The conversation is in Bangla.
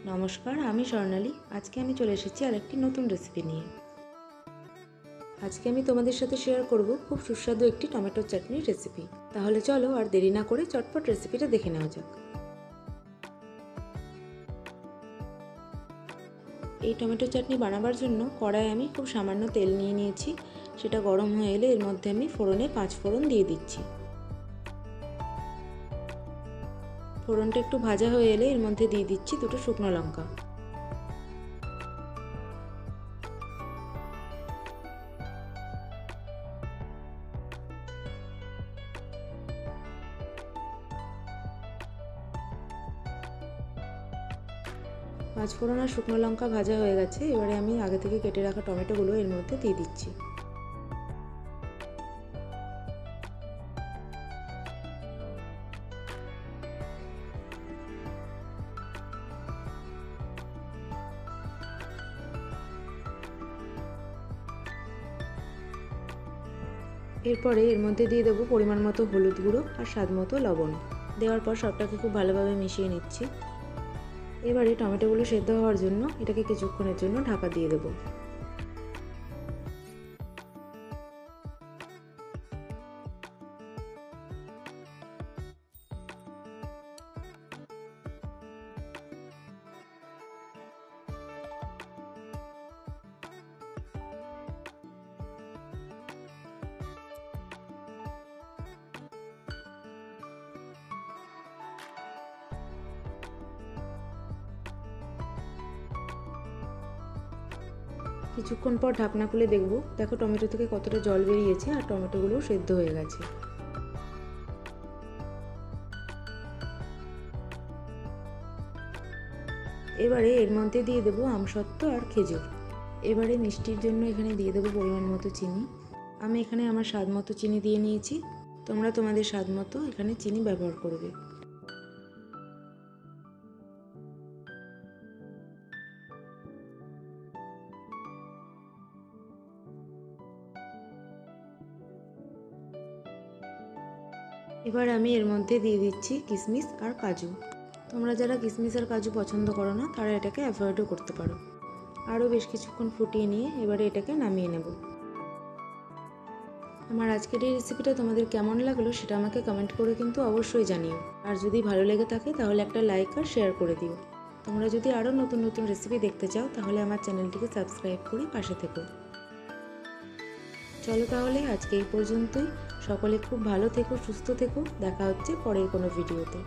নমস্কার, আমি স্বর্ণালী। আজকে আমি চলে এসেছি আরেকটি নতুন রেসিপি নিয়ে। আজকে আমি তোমাদের সাথে শেয়ার করব খুব সুস্বাদু একটি টমেটো চাটনির রেসিপি। তাহলে চলো আর দেরি না করে চটপট রেসিপিটা দেখে নেওয়া যাক। এই টমেটো চাটনি বানাবার জন্য কড়াই আমি খুব সামান্য তেল নিয়ে নিয়েছি। সেটা গরম হয়ে এলে এর মধ্যে আমি ফোড়নে 5 ফোড়ন দিয়ে দিচ্ছি। ফোড়নটা একটু ভাজা হয়ে এলে এর মধ্যে দিয়ে দিচ্ছি 2টো শুকনো লঙ্কা। পাঁচফোড়ন আর শুকনো লঙ্কা ভাজা হয়ে গেছে। এবারে আমি আগে থেকে কেটে রাখা টমেটোগুলো এর মধ্যে দিয়ে দিচ্ছি। এরপরে এর মধ্যে দিয়ে দেবো পরিমাণ মতো হলুদ গুঁড়ো আর স্বাদ মতো লবণ। দেওয়ার পর সবটাকে খুব ভালোভাবে মিশিয়ে নিচ্ছি। এবারে টমেটোগুলো সেদ্ধ হওয়ার জন্য এটাকে কিছুক্ষণের জন্য ঢাকা দিয়ে দেবো। কিছুক্ষণ পর ঢাকনা খুলে দেখব, দেখো টমেটো থেকে কতটা জল বেরিয়েছে আর টমেটোগুলোও সেদ্ধ হয়ে গেছে। এবারে এর মধ্যে দিয়ে দেবো আমসত্ত্ব আর খেজুর। এবারে মিষ্টির জন্য এখানে দিয়ে দেবো পরিমাণ মতো চিনি। আমি এখানে আমার স্বাদ মতো চিনি দিয়ে নিয়েছি। তোমরা তোমাদের স্বাদ মতো এখানে চিনি ব্যবহার করবে। এবার আমি এর মধ্যে দিয়ে দিচ্ছি কিশমিশ আর কাজু। তোমরা যারা কিশমিশ আর কাজু পছন্দ করো না তারা এটাকে অ্যাভয়েডও করতে পারো। আরও বেশ কিছুক্ষণ ফুটিয়ে নিয়ে এবারে এটাকে নামিয়ে নেব। আমার আজকের এই রেসিপিটা তোমাদের কেমন লাগলো সেটা আমাকে কমেন্ট করে কিন্তু অবশ্যই জানিও। আর যদি ভালো লেগে থাকে তাহলে একটা লাইক আর শেয়ার করে দিও। তোমরা যদি আরও নতুন নতুন রেসিপি দেখতে চাও তাহলে আমার চ্যানেলটিকে সাবস্ক্রাইব করে পাশে থেকো। চলো তাহলে আজকে এই পর্যন্তই। সকলে খুব ভালো থেকো, সুস্থ থেকো। দেখা হচ্ছে পরের কোনো ভিডিওতে।